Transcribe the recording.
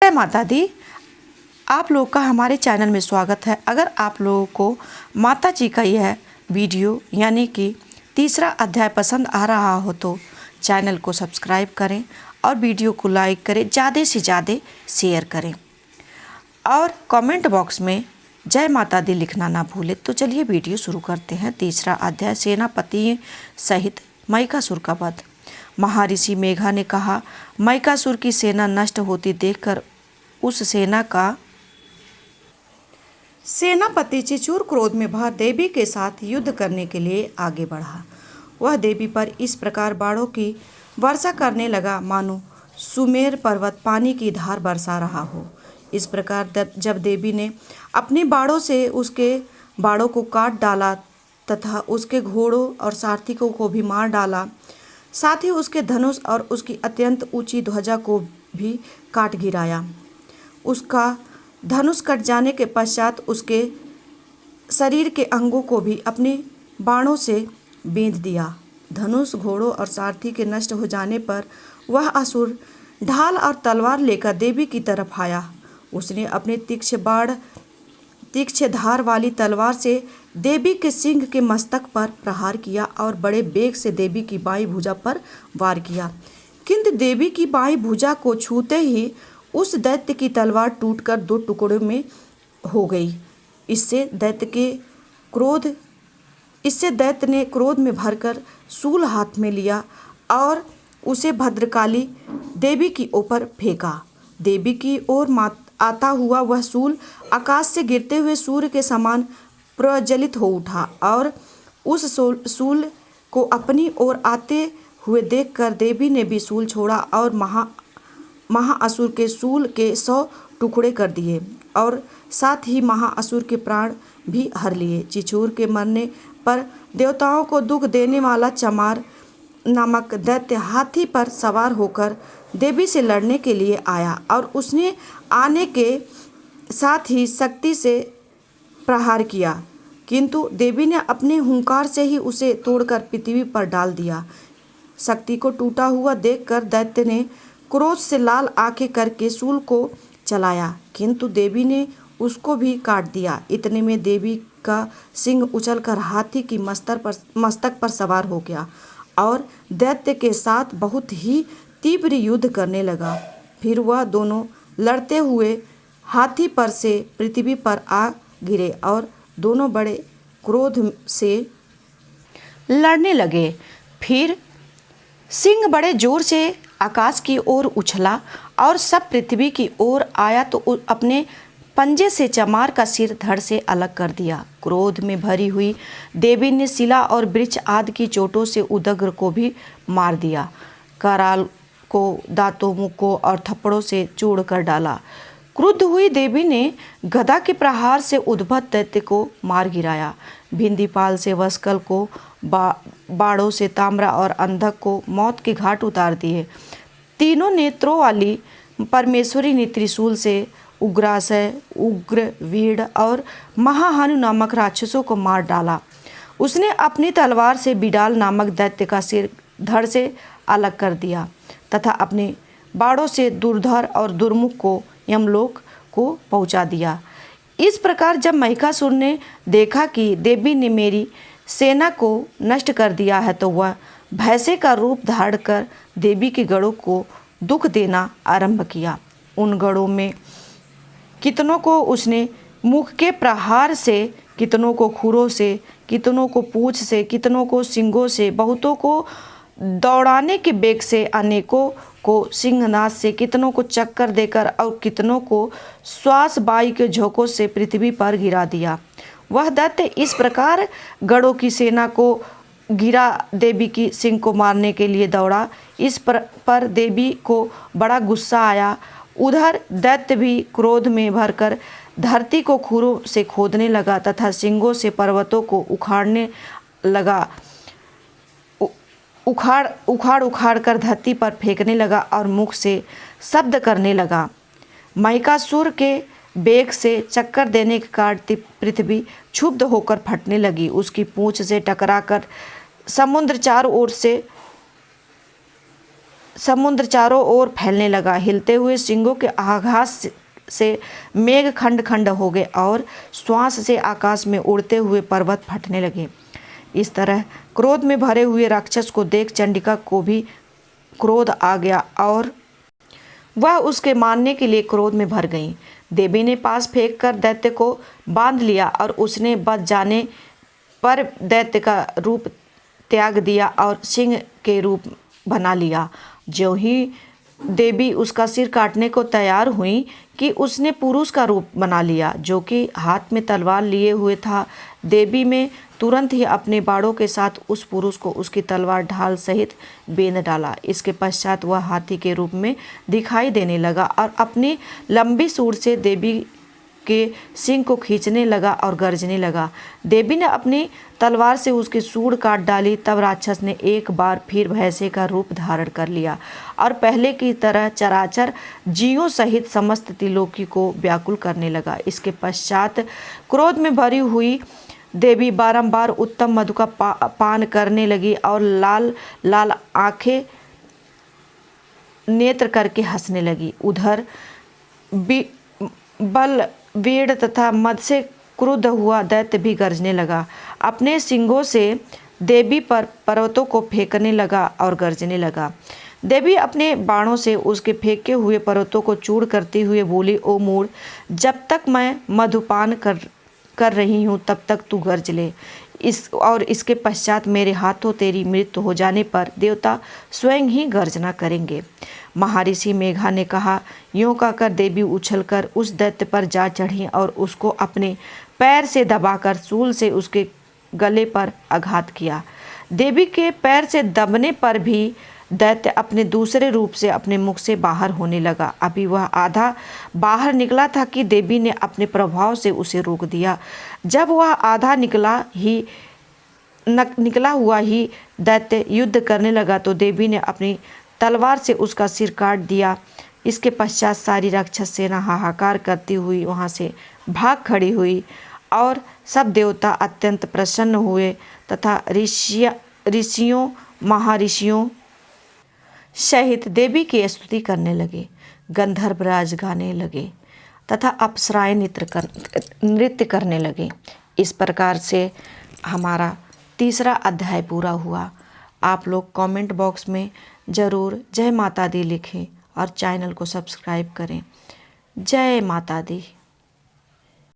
जय माता दी। आप लोग का हमारे चैनल में स्वागत है। अगर आप लोगों को माता जी का यह वीडियो यानी कि तीसरा अध्याय पसंद आ रहा हो तो चैनल को सब्सक्राइब करें और वीडियो को लाइक करें, ज़्यादा से ज़्यादा शेयर करें और कमेंट बॉक्स में जय माता दी लिखना ना भूलें। तो चलिए वीडियो शुरू करते हैं। तीसरा अध्याय, सेनापति सहित महिषासुर का वध। महर्षि मेघा ने कहा, महिषासुर की सेना नष्ट होती देखकर उस सेना का सेनापति चिचूर क्रोध में भर देवी के साथ युद्ध करने के लिए आगे बढ़ा। वह देवी पर इस प्रकार बाणों की वर्षा करने लगा मानो सुमेर पर्वत पानी की धार बरसा रहा हो। इस प्रकार जब देवी ने अपने बाणों से उसके बाणों को काट डाला तथा उसके घोड़ों और सारथियों को भी मार डाला, साथ ही उसके धनुष और उसकी अत्यंत ऊंची ध्वजा को भी काट गिराया। उसका धनुष कट जाने के पश्चात उसके शरीर के अंगों को भी अपने बाणों से बींध दिया। धनुष, घोड़ों और सारथी के नष्ट हो जाने पर वह असुर ढाल और तलवार लेकर देवी की तरफ आया। उसने अपने तीक्ष्ण धार वाली तलवार से देवी के सिंह के मस्तक पर प्रहार किया और बड़े वेग से देवी की बाईं भुजा पर वार किया, किंतु देवी की बाईं भुजा को छूते ही उस दैत्य की तलवार टूटकर दो टुकड़ों में हो गई। इससे दैत्य ने क्रोध में भरकर शूल हाथ में लिया और उसे भद्रकाली देवी की ऊपर फेंका। देवी की ओर आता हुआ वह शूल आकाश से गिरते हुए सूर्य के समान प्रज्वलित हो उठा और उस शूल को अपनी ओर आते हुए देखकर देवी ने भी शूल छोड़ा और महाअसुर के शूल के 100 टुकड़े कर दिए और साथ ही महाअसुर के प्राण भी हर लिए। चिचूर के मरने पर देवताओं को दुख देने वाला चमार नामक दैत्य हाथी पर सवार होकर देवी से लड़ने के लिए आया और उसने आने के साथ ही शक्ति से प्रहार किया, किंतु देवी ने अपने हुंकार से ही उसे तोड़कर पृथ्वी पर डाल दिया। शक्ति को टूटा हुआ देखकर दैत्य ने क्रोध से लाल आंखें करके शूल को चलाया, किंतु देवी ने उसको भी काट दिया। इतने में देवी का सिंह उछलकर हाथी की मस्तक पर सवार हो गया और दैत्य के साथ बहुत ही तीव्र युद्ध करने लगा। फिर वह दोनों लड़ते हुए हाथी पर से पृथ्वी पर आ गिरे और दोनों बड़े क्रोध से लड़ने लगे। फिर सिंह बड़े जोर से आकाश की ओर उछला और सब पृथ्वी की ओर आया तो अपने पंजे से चमार का सिर धड़ से अलग कर दिया। क्रोध में भरी हुई देवी ने शिला और वृक्ष आदि की चोटों से उदग्र को भी मार दिया। कराल को दांतों, मुक्कों और थप्पड़ों से चूड़ कर डाला। क्रुद्ध हुई देवी ने गदा के प्रहार से उद्भट दैत्य को मार गिराया। भिंदीपाल से वस्कल को बाड़ों से ताम्रा और अंधक को मौत के घाट उतार दिए। तीनों नेत्रों वाली परमेश्वरी ने त्रिशूल से उग्रासय, उग्रवीड और महाहनु नामक राक्षसों को मार डाला। उसने अपनी तलवार से बिडाल नामक दैत्य का सिर धड़ से अलग कर दिया तथा अपने बाड़ों से दुर्धर और दुर्मुख को यमलोक को पहुंचा दिया। इस प्रकार जब महिषासुर ने देखा कि देवी ने मेरी सेना को नष्ट कर दिया है तो वह भैंसे का रूप धारण कर देवी के गढ़ों को दुख देना आरंभ किया। उन गढ़ों में कितनों को उसने मुख के प्रहार से, कितनों को खुरों से, कितनों को पूंछ से, कितनों को सिंगों से, बहुतों को दौड़ाने के बेग से, अनेकों को सिंहनाद से, कितनों को चक्कर देकर और कितनों को श्वास वायु के झोंकों से पृथ्वी पर गिरा दिया। वह दैत्य इस प्रकार गढ़ों की सेना को गिरा देवी की सिंह को मारने के लिए दौड़ा। इस पर देवी को बड़ा गुस्सा आया। उधर दैत्य भी क्रोध में भरकर धरती को खुरों से खोदने लगा तथा सिंगों से पर्वतों को उखाड़ने लगा। उखाड़ कर धरती पर फेंकने लगा और मुख से शब्द करने लगा। महिषासुर के बेग से चक्कर देने के कारण पृथ्वी क्षुब्ध होकर फटने लगी। उसकी पूंछ से टकराकर समुद्र चारों ओर से समुद्र चारों ओर फैलने लगा। हिलते हुए सिंगों के आघात से मेघ खंड खंड हो गए और श्वास से आकाश में उड़ते हुए पर्वत फटने लगे। इस तरह क्रोध में भरे हुए राक्षस को देख चंडिका को भी क्रोध आ गया और वह उसके मारने के लिए क्रोध में भर गई। देवी ने पास फेंक कर दैत्य को बांध लिया और उसने बच जाने पर दैत्य का रूप त्याग दिया और सिंह के रूप बना लिया। ज्यों ही देवी उसका सिर काटने को तैयार हुई कि उसने पुरुष का रूप बना लिया, जो कि हाथ में तलवार लिए हुए था। देवी में तुरंत ही अपने बाड़ों के साथ उस पुरुष को उसकी तलवार ढाल सहित बेंध डाला। इसके पश्चात वह हाथी के रूप में दिखाई देने लगा और अपनी लंबी सूंड से देवी के सिंह को खींचने लगा और गरजने लगा। देवी ने अपनी तलवार से उसकी सूंड काट डाली। तब राक्षस ने एक बार फिर भैंसे का रूप धारण कर लिया और पहले की तरह चराचर जीवों सहित समस्त त्रिलोकी को व्याकुल करने लगा। इसके पश्चात क्रोध में भरी हुई देवी बारंबार उत्तम मधु का पान करने लगी और लाल लाल आंखें नेत्र करके हंसने लगी। उधर बलवीर तथा मद से क्रुद्ध हुआ दैत्य भी गरजने लगा। अपने सिंगों से देवी पर पर्वतों को फेंकने लगा और गरजने लगा। देवी अपने बाणों से उसके फेंके हुए पर्वतों को चूर करती हुए बोली, ओ मूढ़, जब तक मैं मधुपान कर रही हूँ तब तक तू गरज ले। इसके पश्चात मेरे हाथों तेरी मृत्यु हो जाने पर देवता स्वयं ही गर्जना करेंगे। महर्षि मेघा ने कहा। यूं कहकर देवी उछलकर उस दैत्य पर जा चढ़ी और उसको अपने पैर से दबाकर शूल से उसके गले पर आघात किया। देवी के पैर से दबने पर भी दैत्य अपने दूसरे रूप से अपने मुख से बाहर होने लगा। अभी वह आधा बाहर निकला था कि देवी ने अपने प्रभाव से उसे रोक दिया। जब वह आधा निकला हुआ ही दैत्य युद्ध करने लगा तो देवी ने अपनी तलवार से उसका सिर काट दिया। इसके पश्चात सारी राक्षस सेना हाहाकार करती हुई वहाँ से भाग खड़ी हुई और सब देवता अत्यंत प्रसन्न हुए तथा ऋषियों महर्षियों सहित देवी की स्तुति करने लगे। गंधर्व राज गाने लगे तथा अप्सराएं नृत्य करने लगे। इस प्रकार से हमारा तीसरा अध्याय पूरा हुआ। आप लोग कमेंट बॉक्स में ज़रूर जय माता दी लिखें और चैनल को सब्सक्राइब करें। जय माता दी।